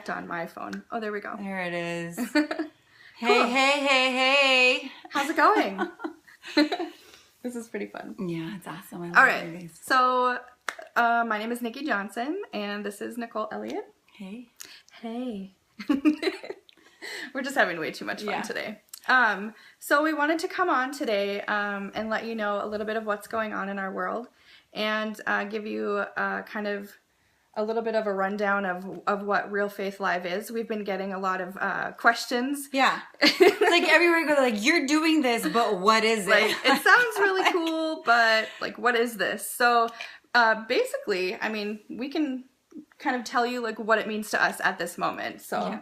connect on my phone. Oh, there we go. There it is. Cool. Hey. How's it going? This is pretty fun. Yeah, it's awesome. I love All right. doing these. So, my name is Nikki Johnson, and this is Nicole Elliott. Hey. We're just having way too much fun Yeah. today. So we wanted to come on today and let you know a little bit of what's going on in our world, and give you kind of a little bit of a rundown of what Real Faith Live is. We've been getting a lot of questions. Yeah. It's like everywhere you go, they're like, you're doing this, but what is it? Like, it sounds really cool, but like, what is this? So basically, I mean, we can kind of tell you like what it means to us at this moment. So Yeah.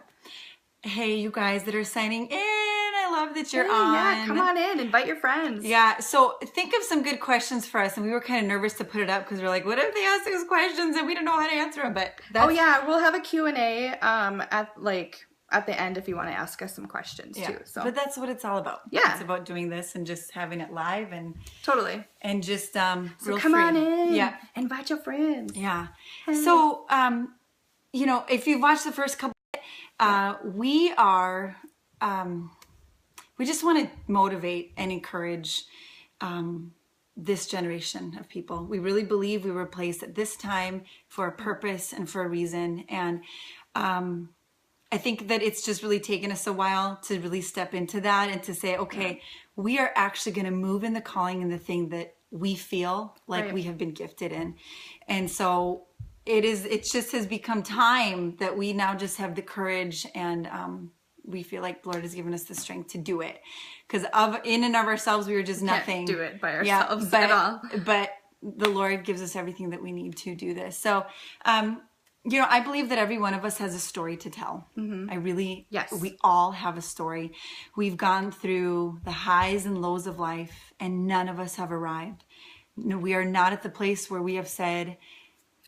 Hey, you guys that are signing in, I love that you're Hey, on. yeah, come on in, invite your friends. Yeah, so think of some good questions for us, and we were kind of nervous to put it up because we're like, what if they ask us questions and we don't know how to answer them? But that's, Oh yeah, we'll have a Q&A at the end if you want to ask us some questions yeah. too. So But that's what it's all about. Yeah. It's about doing this and just having it live and totally. just So real come free. on in. Yeah. Invite your friends. Yeah. So, you know, if you've watched the first couple, we are, we just want to motivate and encourage this generation of people. We really believe we were placed at this time for a purpose and for a reason. And I think that it's just really taken us a while to really step into that and to say, okay, we are actually going to move in the calling and the thing that we feel like Right. we have been gifted in. And so it just has become time that we now just have the courage and we feel like the Lord has given us the strength to do it. Because in and of ourselves, we were just nothing. Can't do it by ourselves but, at all. But the Lord gives us everything that we need to do this. So, you know, I believe that every one of us has a story to tell. I really, Yes. we all have a story. We've gone through the highs and lows of life, and none of us have arrived. No, we are not at the place where we have said,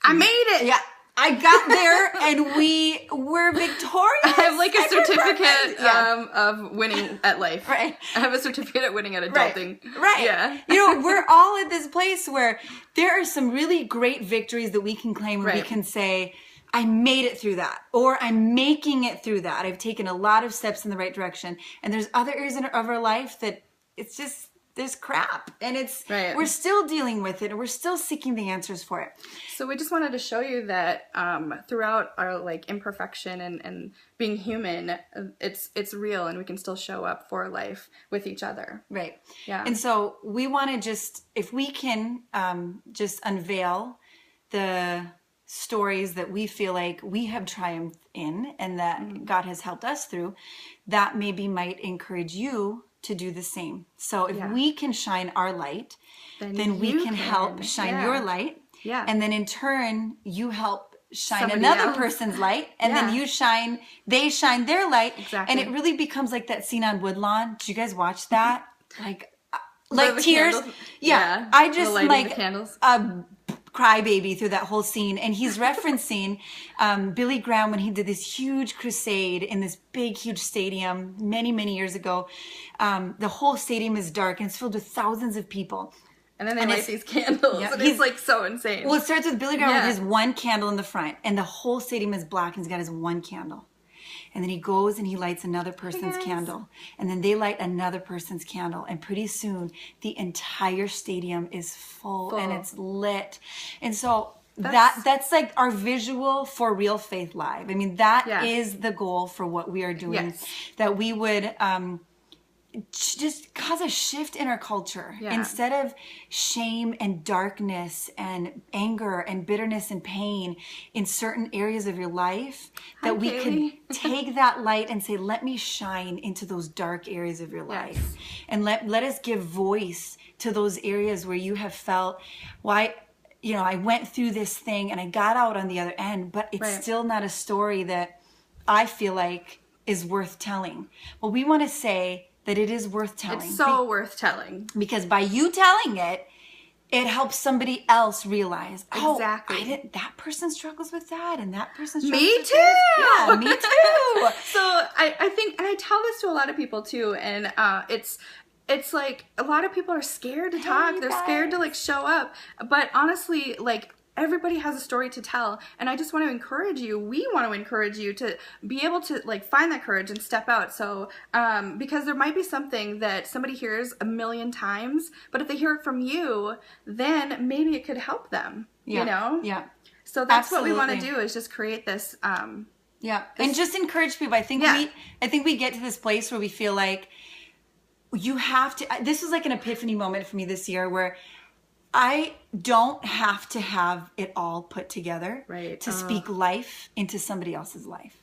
I made it. yeah, I got there and we were victorious. I have like a And we're certificate perfect. Yeah. of winning at life. Right. I have a certificate at winning at adulting. Right. Yeah. You know, we're all at this place where there are some really great victories that we can claim where we Right. can say, I made it through that, or I'm making it through that. I've taken a lot of steps in the right direction. And there's other areas of our life that it's just, there's crap. And Right. we're still dealing with it and we're still seeking the answers for it. So we just wanted to show you that throughout our like imperfection and being human, it's real and we can still show up for life with each other. Right. Yeah. And so we want to just, if we can just unveil the stories that we feel like we have triumphed in and that God has helped us through, that maybe might encourage you to do the same. So if Yeah. we can shine our light, then we you can help shine Yeah. your light. Yeah. And then in turn, you help shine Somebody another else. person's light. And then Yeah. they shine their light. Exactly. And it really becomes like that scene on Woodlawn. Did you guys watch that? Like The tears. candles. Yeah. I The just lighting like the candles. crybaby through that whole scene. And he's referencing Billy Graham when he did this huge crusade in this big, huge stadium many, many years ago. The whole stadium is dark and it's filled with thousands of people. And then they and light it's- these candles. Yeah, and he's- it's like so insane. Well, it starts with Billy Graham Yeah. with his one candle in the front, and the whole stadium is black, and he's got his one candle. And then he goes and he lights another person's guys. candle, and then they light another person's candle, and pretty soon the entire stadium is full. And Full. it's lit. And so That's- that's like our visual for Real Faith Live. I mean, that Yeah. is the goal for what we are doing. Yes. That we would just cause a shift in our culture. Yeah. Instead of shame and darkness and anger and bitterness and pain in certain areas of your life, that we Kaylee. could take that light and say, let me shine into those dark areas of your life. Yes. And let us give voice to those areas where you have felt, why, you know, I went through this thing and I got out on the other end, but it's Right. still not a story that I feel like is worth telling. Well, we want to say that it is worth telling. It's so worth telling. Because by you telling it, it helps somebody else realize, oh, Exactly. that person struggles with that, and that person struggles Me with too. this. Yeah, me too. So I think, and I tell this to a lot of people too, and it's like a lot of people are scared to talk. you They're scared to guys. like show up. But honestly, like everybody has a story to tell, and I just want to encourage you, we want to encourage you to be able to like find that courage and step out. So because there might be something that somebody hears a million times, but if they hear it from you, then maybe it could help them. You know? Yeah. So that's Absolutely. what we want to do, is just create this yeah, and just encourage people. I think we get to this place where we feel like you have to. This was like an epiphany moment for me this year, where I don't have to have it all put together to speak life into somebody else's life.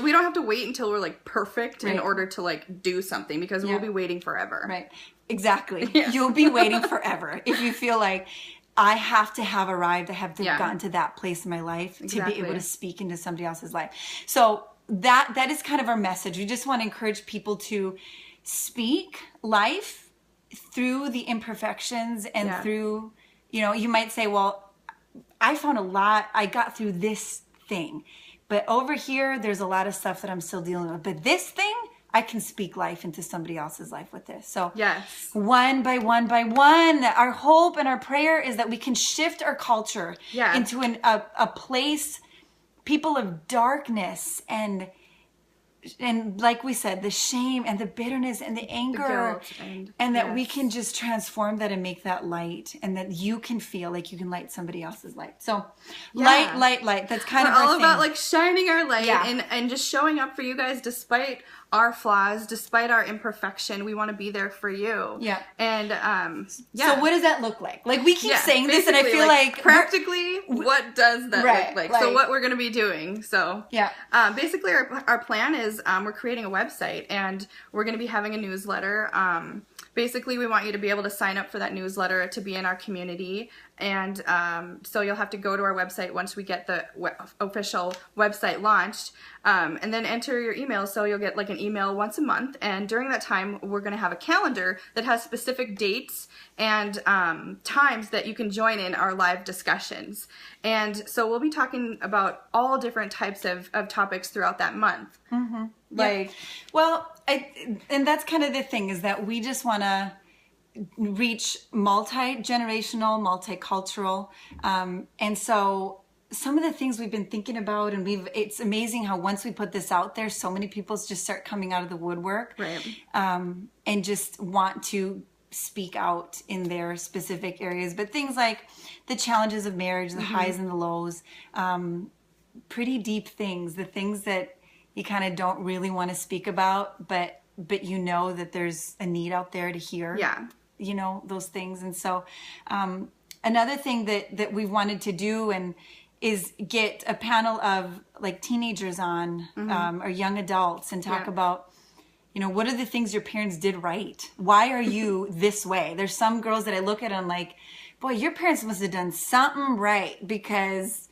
We don't have to wait until we're like perfect in order to like do something, because we'll be waiting forever. Right. Exactly. You'll be waiting forever if you feel like I have to have arrived, I have to have gotten to that place in my life to be able to speak into somebody else's life. So that is kind of our message. We just want to encourage people to speak life through the imperfections and through, you know, you might say, well, I found a lot, I got through this thing, but over here, there's a lot of stuff that I'm still dealing with. But this thing, I can speak life into somebody else's life with this. So one by one by one, our hope and our prayer is that we can shift our culture into a place, people of darkness and like we said, the shame and the bitterness and the anger, and that we can just transform that and make that light, and that you can feel like you can light somebody else's light. So light. That's kind of our all thing. about like shining our light and just showing up for you guys despite our flaws, despite our imperfection. We want to be there for you. Yeah. And so what does that look like? Like we keep saying this, and I feel like practically what does that look like? So what we're going to be doing. So basically our plan is we're creating a website, and we're going to be having a newsletter. Basically, we want you to be able to sign up for that newsletter to be in our community. And so you'll have to go to our website once we get the official website launched, and then enter your email. So you'll get like an email once a month. And during that time, we're going to have a calendar that has specific dates and times that you can join in our live discussions. And so we'll be talking about all different types of topics throughout that month. Mm-hmm. Like, well, and that's kind of the thing, is that we just want to reach multi-generational, multicultural. And so some of the things we've been thinking about, and it's amazing how once we put this out there, so many people just start coming out of the woodwork, and just want to speak out in their specific areas. But things like the challenges of marriage, the highs and the lows, pretty deep things, the things that you kind of don't really want to speak about, but you know that there's a need out there to hear. You know, those things. And so another thing that we wanted to do is get a panel of like teenagers on, or young adults, and talk about, you know, what are the things your parents did right? Why are you this way? There's some girls that I look at and I'm like, boy, your parents must have done something right, because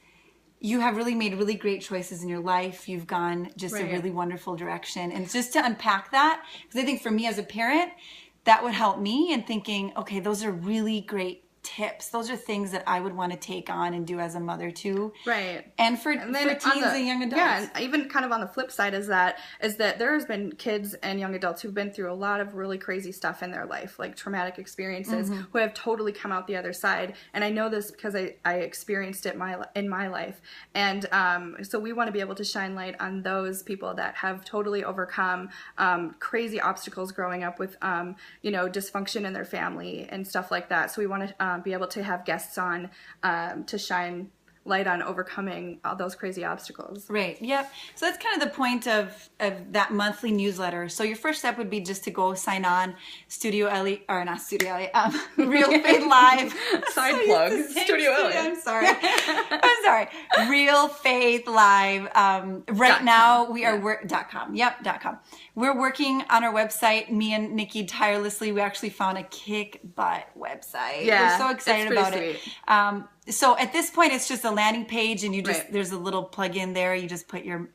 you have really made really great choices in your life. You've gone just a really wonderful direction. And just to unpack that, because I think for me as a parent, that would help me in thinking, okay, those are really great tips. Those are things that I would want to take on and do as a mother too. And for teens and young adults. Yeah, and even kind of on the flip side is that there has been kids and young adults who've been through a lot of really crazy stuff in their life, like traumatic experiences, who have totally come out the other side. And I know this because I experienced it in my life. And so we want to be able to shine light on those people that have totally overcome crazy obstacles growing up with, you know, dysfunction in their family and stuff like that. So we want to be able to have guests on to shine light on overcoming all those crazy obstacles. Yep. So that's kind of the point of that monthly newsletter. So your first step would be just to go sign on Studio Ellie, or not Studio Ellie, Real Faith Live. Side plug. Studio Ellie. I'm sorry. Real Faith Live. Right now we are .com. .com. We're working on our website. Me and Nikki tirelessly, we actually found a kick butt website. We're so excited about it. So at this point, it's just a landing page, and you just there's a little plug-in there. You just put your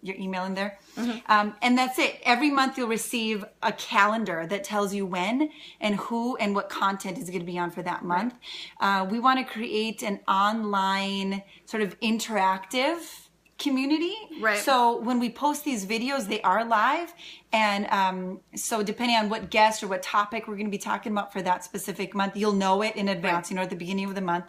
email in there, and that's it. Every month you'll receive a calendar that tells you when and who and what content is going to be on for that month. We want to create an online sort of interactive community. So when we post these videos, they are live, and so depending on what guest or what topic we're going to be talking about for that specific month, you'll know it in advance, you know, at the beginning of the month.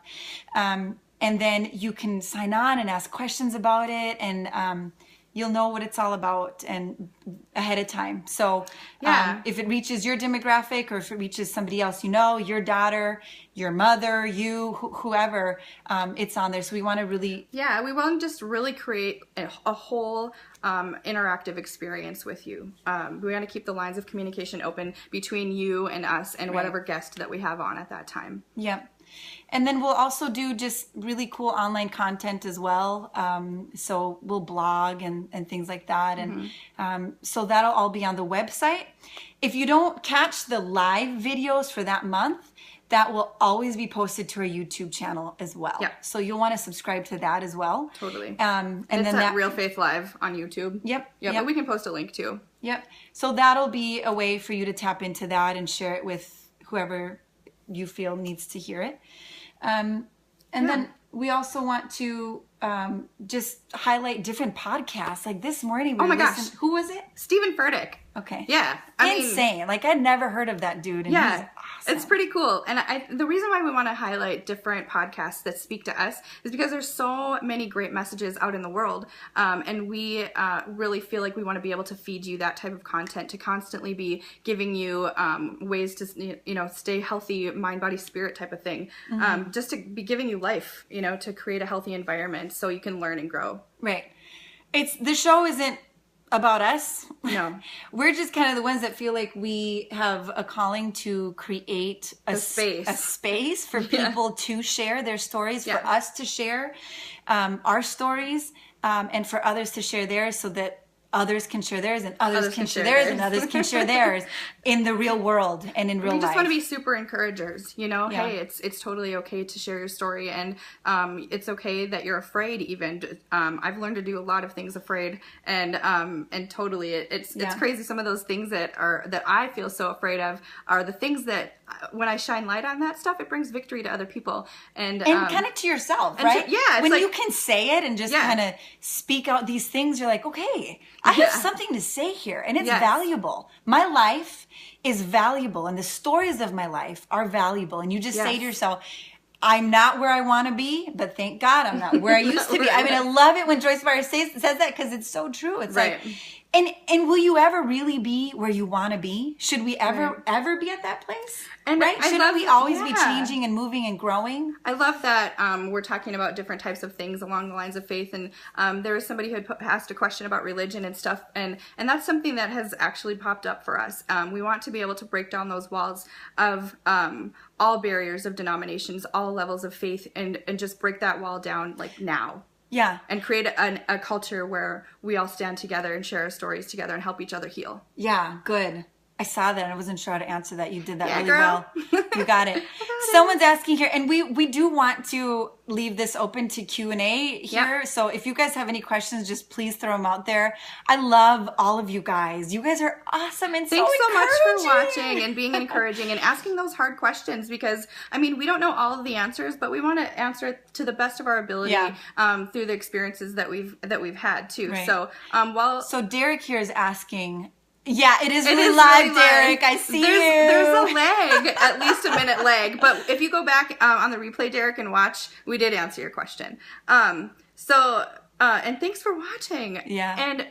and then you can sign on and ask questions about it, and you'll know what it's all about and ahead of time. So if it reaches your demographic, or if it reaches somebody else, your daughter, your mother, whoever, it's on there. So we want to really... Yeah, we want to just really create a whole interactive experience with you. We want to keep the lines of communication open between you and us and whatever guest that we have on at that time. Yep. And then we'll also do just really cool online content as well. So we'll blog and things like that. And so that'll all be on the website. If you don't catch the live videos for that month, that will always be posted to our YouTube channel as well. Yep. So you'll want to subscribe to that as well. Totally. And it's then at Real Faith Live on YouTube. Yep. But we can post a link too. Yep. So that'll be a way for you to tap into that and share it with whoever you feel needs to hear it. And then we also want to just highlight different podcasts. Like this morning, we listened. Who was it? Stephen Furtick. Okay. Yeah. Insane. Like I'd never heard of that dude. And he's awesome. It's pretty cool. And the reason why we want to highlight different podcasts that speak to us is because there's so many great messages out in the world. And we really feel like we want to be able to feed you that type of content, to constantly be giving you ways to, stay healthy, mind, body, spirit type of thing. Just to be giving you life, to create a healthy environment so you can learn and grow. Right. The show isn't about us. No. We're just kind of the ones that feel like we have a calling to create a space for people to share their stories, for us to share our stories, and for others to share theirs, so that others can share theirs, and others can share theirs, and others can share theirs in the real world and in real life. We just want to be super encouragers, Hey, it's totally okay to share your story, and it's okay that you're afraid even. I've learned to do a lot of things afraid, and totally it's crazy. Some of those things that I feel so afraid of are the things that, when I shine light on that stuff, it brings victory to other people. And kind of to yourself, right? When you can say it and just kind of speak out these things, you're like, okay, I have something to say here, and it's valuable. My life is valuable, and the stories of my life are valuable. And you just say to yourself, I'm not where I want to be, but thank God I'm not where I used to be. I mean, I love it when Joyce Meyer says that, because it's so true. It's like, and will you ever really be where you want to be? Should we ever be at that place? And Shouldn't we always be changing and moving and growing? I love that we're talking about different types of things along the lines of faith. And there was somebody who had asked a question about religion and stuff. And that's something that has actually popped up for us. We want to be able to break down those walls of all barriers of denominations, all levels of faith, and just break that wall down like now. Yeah. And create a culture where we all stand together and share our stories together and help each other heal. Yeah, good. I saw that and I wasn't sure how to answer that. You did that really girl. well. You got it. Someone's asking here, and we do want to leave this open to Q&A here. Yep. So if you guys have any questions, just please throw them out there. I love all of you guys. You guys are awesome and Thanks so much for watching and being encouraging and asking those hard questions, because we don't know all of the answers, but we want to answer it to the best of our ability through the experiences that we've had too. Right. So Derek here is asking. Yeah, it is really live, Derek. I see There's a lag, at least a minute lag. But if you go back on the replay, Derek, and watch, we did answer your question. And thanks for watching. Yeah. And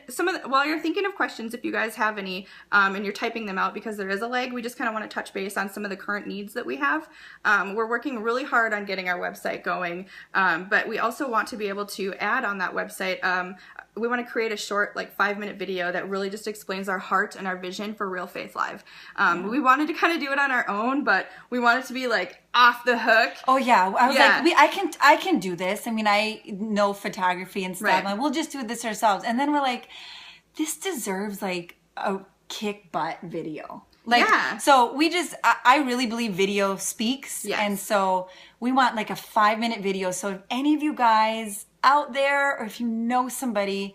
while you're thinking of questions, if you guys have any, and you're typing them out, because there is a lag, we just kind of want to touch base on some of the current needs that we have. We're working really hard on getting our website going, but we also want to be able to add on that website. We want to create a short, 5-minute video that really just explains our heart and our vision for Real Faith Live. We wanted to kind of do it on our own, but we wanted to be off the hook. Oh yeah, I was like, I can do this. I know photography and stuff. Right. Like, we'll just do this ourselves. And then we're like, this deserves a kick butt video. So I really believe video speaks. Yes. And so we want a 5-minute video. So if any of you guys out there, or if you know somebody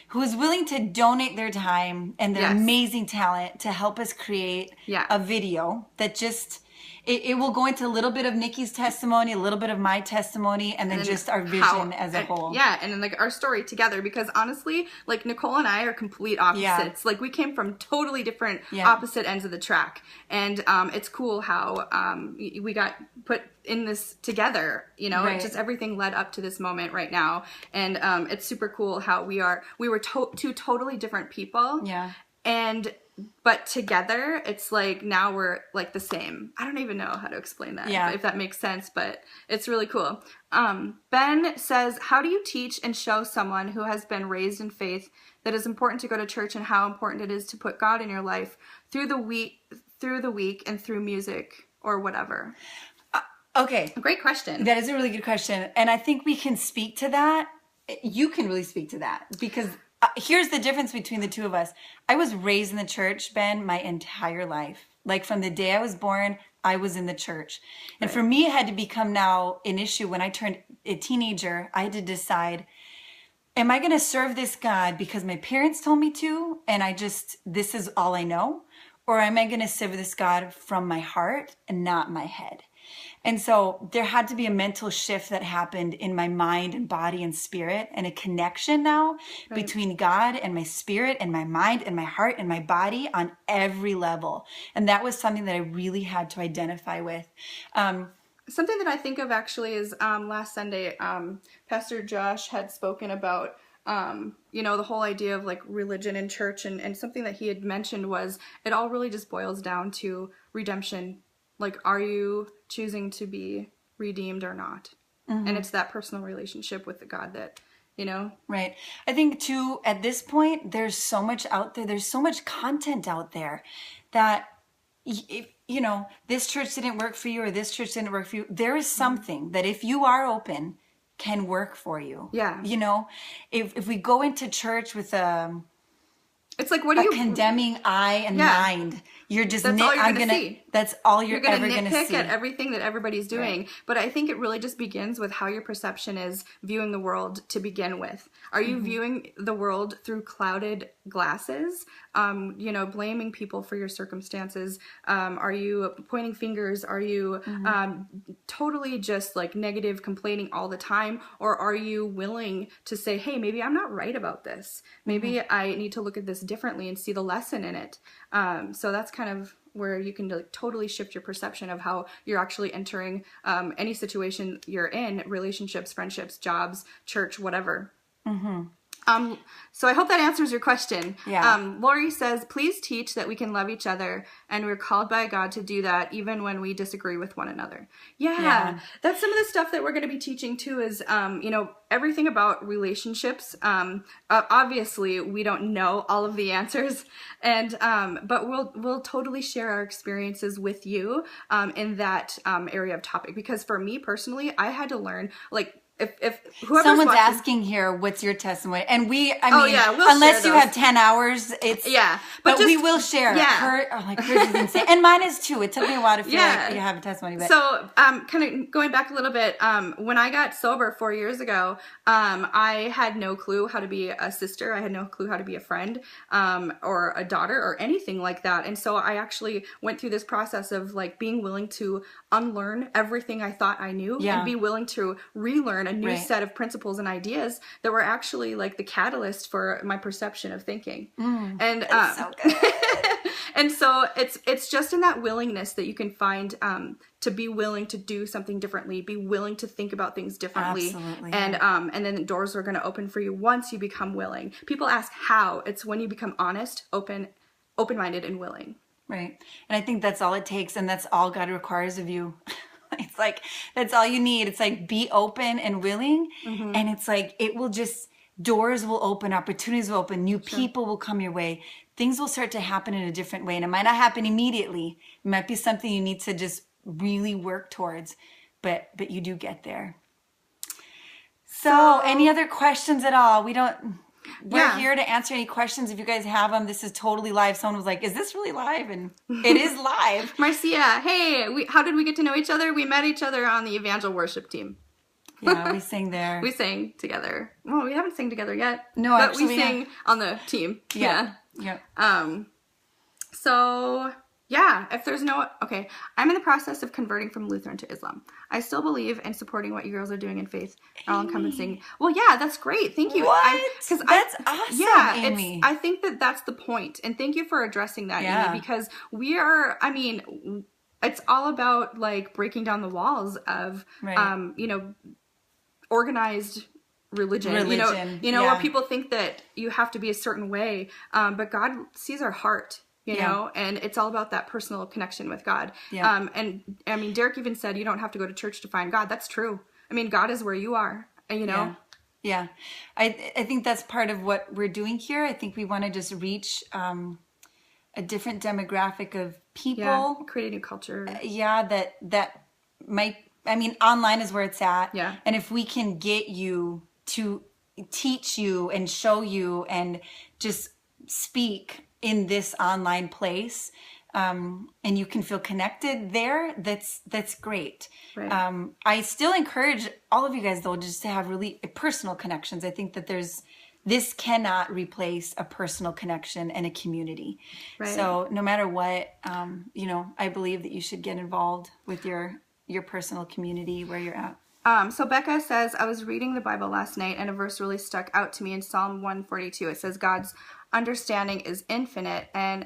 who is willing to donate their time and their amazing talent to help us create a video that just it will go into a little bit of Nikki's testimony, a little bit of my testimony, and then just our vision as a whole. Yeah, and then like our story together, because honestly, like Nicole and I are complete opposites. Like we came from totally different opposite ends of the track, and it's cool how we got put in this together, you know. It just everything led up to this moment right now, and it's super cool how we were two totally different people, but together it's like now we're like the same. I don't even know how to explain that, if that makes sense, but it's really cool. Ben says, how do you teach and show someone who has been raised in faith that it's important to go to church, and how important it is to put God in your life through the week and through music or whatever? Okay. Great question. That is a really good question. And I think we can speak to that. You can really speak to that, because here's the difference between the two of us. I was raised in the church, Ben, my entire life. Like from the day I was born, I was in the church. And for me, it had to become now an issue when I turned a teenager. I had to decide, am I going to serve this God because my parents told me to, and this is all I know? Or am I going to serve this God from my heart and not my head? And so there had to be a mental shift that happened in my mind and body and spirit, and a connection now between God and my spirit and my mind and my heart and my body on every level. And that was something that I really had to identify with. Something that I think of actually is last Sunday, Pastor Josh had spoken about the whole idea of like religion and church, and something that he had mentioned was it all really just boils down to redemption. Like, are you choosing to be redeemed or not? And it's that personal relationship with the God that, you know? Right. I think too, at this point, there's so much out there. There's so much content out there that, if, this church didn't work for you or this church didn't work for you. There is something that if you are open can work for you. Yeah. If we go into church with it's like, what are you condemning eye and mind? You're just that's all you're gonna see. That's all you're ever going to nitpick see at everything that everybody's doing. Right. But I think it really just begins with how your perception is viewing the world to begin with. Are you viewing the world through clouded glasses? Blaming people for your circumstances? Are you pointing fingers? Are you totally just like negative, complaining all the time? Or are you willing to say, hey, maybe I'm not right about this. Maybe I need to look at this differently and see the lesson in it. So that's kind of where you can like totally shift your perception of how you're actually entering any situation you're in, relationships, friendships, jobs, church, whatever. So I hope that answers your question. Yeah. Lori says, please teach that we can love each other, and we're called by God to do that even when we disagree with one another. Yeah. That's some of the stuff that we're going to be teaching too is, everything about relationships. Obviously we don't know all of the answers, and but we'll totally share our experiences with you in that area of topic, because for me personally, I had to learn, like, if whoever's someone's watching, asking here, what's your testimony? And we'll share unless you have 10 hours, it's but we will share. Hers is insane, and mine is too. It took me a while to feel like you have a testimony. But so kind of going back a little bit, when I got sober 4 years ago, I had no clue how to be a sister. I had no clue how to be a friend, or a daughter, or anything like that. And so I actually went through this process of like being willing to unlearn everything I thought I knew, and be willing to relearn a new set of principles and ideas that were actually like the catalyst for my perception of thinking. And so good. and so it's just in that willingness that you can find to be willing to do something differently, be willing to think about things differently. Absolutely. And then the doors are going to open for you once you become willing. People ask how. It's when you become honest, open-minded, and willing. Right. And I think that's all it takes, and that's all God requires of you. It's like, that's all you need. It's like, be open and willing. And it's like, doors will open, opportunities will open, new people will come your way. Things will start to happen in a different way. And it might not happen immediately. It might be something you need to just really work towards, but you do get there. So any other questions at all? We're here to answer any questions if you guys have them. This is totally live. Someone was like, is this really live? And it is live. Marcia, hey, how did we get to know each other? We met each other on the Evangel worship team. Yeah, we sang there. We sang together. Well, we haven't sang together yet. No, but actually, we sang on the team. Yeah. So Yeah, if there's no, okay, I'm in the process of converting from Lutheran to Islam. I still believe in supporting what you girls are doing in faith, all encompassing. Well, yeah, that's great. Thank you. What? That's awesome, yeah, Amy. I think that that's the point. And thank you for addressing that, Yeah. Amy, because we are, I mean, it's all about like breaking down the walls of, Right. you know, organized religion. Religion, You know, yeah. where people think that you have to be a certain way, but God sees our heart. You Yeah. know, and it's all about that personal connection with God. Yeah. And I mean, Derek even said you don't have to go to church to find God. That's true. I mean, God is where you are, and you know. Yeah. I think that's part of what we're doing here. I think we want to just reach a different demographic of people. Yeah, create a new culture. Yeah, that might, I mean, online is where it's at. Yeah. And if we can get you to teach you and show you and just speak in this online place, and you can feel connected there, that's great. Right. I still encourage all of you guys though just to have really personal connections. I think that this cannot replace a personal connection and a community. Right. So no matter what, you know, I believe that you should get involved with your personal community where you're at. So Becca says, I was reading the Bible last night and a verse really stuck out to me in Psalm 142. It says, God's understanding is infinite, and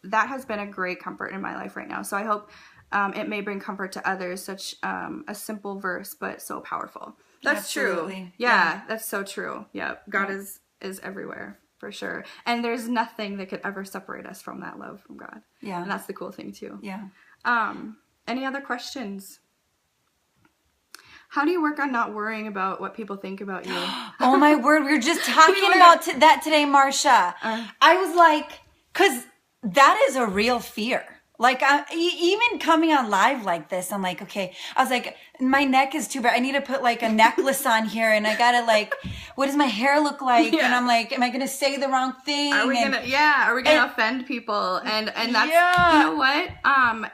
that has been a great comfort in my life right now. So I hope it may bring comfort to others, such a simple verse, but so powerful. That's true. Absolutely. Yeah, that's so true. Yeah, God is everywhere, for sure. And there's nothing that could ever separate us from that love from God. Yeah. And that's the cool thing, too. Yeah. Any other questions? How do you work on not worrying about what people think about you? Oh my word, we were just talking about that today, Marcia. I was like, because that is a real fear. Like, even coming on live like this, I'm like, okay. I was like, my neck is too bad. I need to put like a necklace on here, and I gotta like, what does my hair look like? Yeah. And I'm like, am I gonna say the wrong thing? Are we gonna offend people? And that's, Yeah. you know what?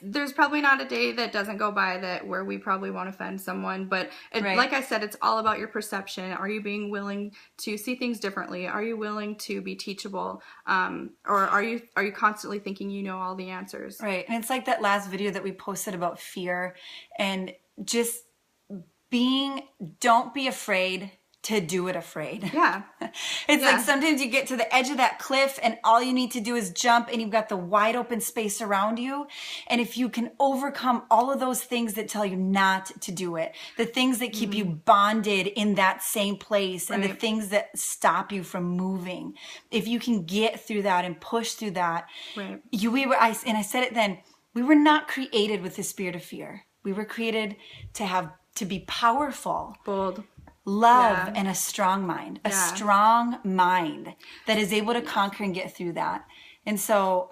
There's probably not a day that doesn't go by where we probably won't offend someone, but Right. like I said, it's all about your perception. Are you being willing to see things differently? Are you willing to be teachable? Or are you constantly thinking you know all the answers? Right. And it's like that last video that we posted about fear, and just don't be afraid to do it afraid. Yeah. It's Yeah. like sometimes you get to the edge of that cliff and all you need to do is jump, and you've got the wide open space around you. And if you can overcome all of those things that tell you not to do it, the things that keep you bonded in that same place, and the Right. things that stop you from moving, if you can get through that and push through that, Right. I said it then, we were not created with the spirit of fear. We were created to be powerful, Bold. love, Yeah. and a strong mind, a Yeah. strong mind that is able to conquer and get through that. And so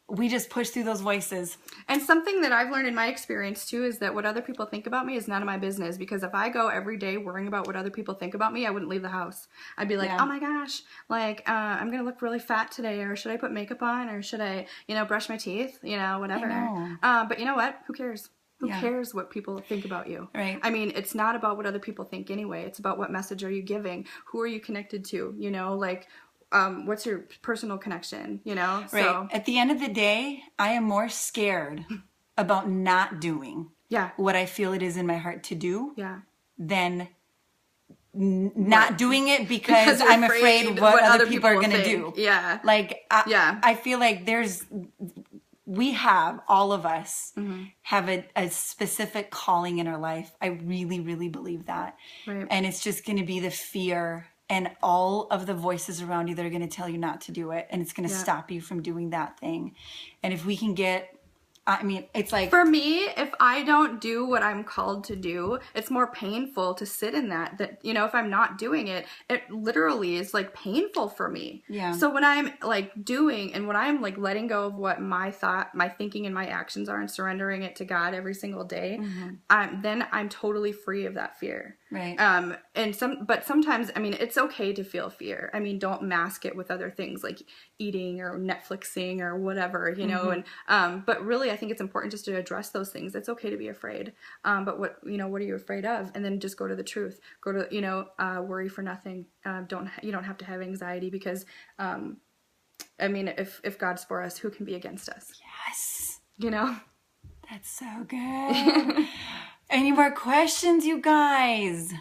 we just push through those voices. And something that I've learned in my experience too is that what other people think about me is none of my business, because if I go every day worrying about what other people think about me, I wouldn't leave the house. I'd be like, Yeah. oh my gosh, like I'm gonna look really fat today, or should I put makeup on, or should I, brush my teeth, whatever. know. But you know what? Who cares? Who Yeah. cares what people think about you? Right. I mean, it's not about what other people think anyway. It's about what message are you giving? Who are you connected to? What's your personal connection? Right. So At the end of the day, I am more scared about not doing yeah, what I feel it is in my heart to do yeah. than not doing it because you're I'm afraid what other people are will going to think. do. Yeah. Like, Yeah. I feel like all of us have a specific calling in our life. I really, really believe that. Right. And it's just going to be the fear and all of the voices around you that are going to tell you not to do it. And it's going to Yeah. stop you from doing that thing. And if we can it's like, For me, if I don't do what I'm called to do, it's more painful to sit in that, if I'm not doing it, it literally is like painful for me. Yeah. So when I'm like doing, and when I'm like letting go of what my thinking and my actions are, and surrendering it to God every single day, then I'm totally free of that fear. right. But sometimes, I mean, it's okay to feel fear. I mean, don't mask it with other things like eating or Netflixing or whatever, and, but really I think it's important just to address those things. It's okay to be afraid. But what are you afraid of? And then just go to the truth, go to, worry for nothing. You don't have to have anxiety, because, I mean, if God's for us, who can be against us? Yes. You know? That's so good. Any more questions, you guys?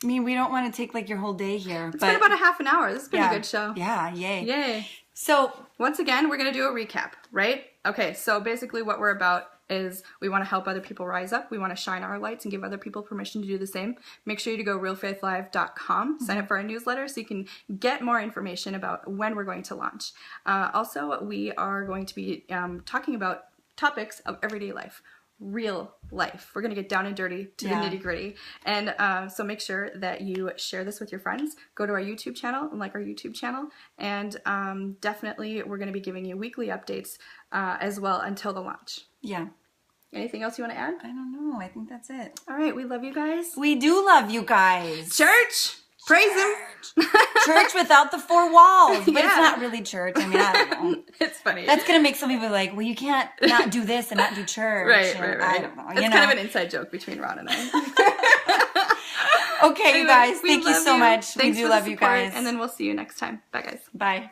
I mean, we don't want to take like your whole day here. It's been about a half an hour. This has been a good show. Yeah, yay. Yay. So, once again, we're going to do a recap, right? Okay, so basically what we're about is we want to help other people rise up. We want to shine our lights and give other people permission to do the same. Make sure you go realfaithlive.com, sign up for our newsletter so you can get more information about when we're going to launch. Also, we are going to be talking about topics of everyday life. Real life. We're going to get down and dirty to the nitty gritty. And so make sure that you share this with your friends. Go to our YouTube channel and like our YouTube channel. And definitely we're going to be giving you weekly updates as well until the launch. yeah. Anything else you want to add? I don't know. I think that's it. All right. We love you guys. We do love you guys. Church! Praise Him! Church without the four walls. But Yeah. it's not really church. I mean, I don't know. It's funny. That's going to make some people like, well, you can't not do this and not do church. right. I don't know. It's You kind know? of an inside joke between Ron and I. Okay, Anyway, you guys. we Thank you love so much. Thanks we do for the love you support, guys. And then we'll see you next time. Bye, guys. Bye.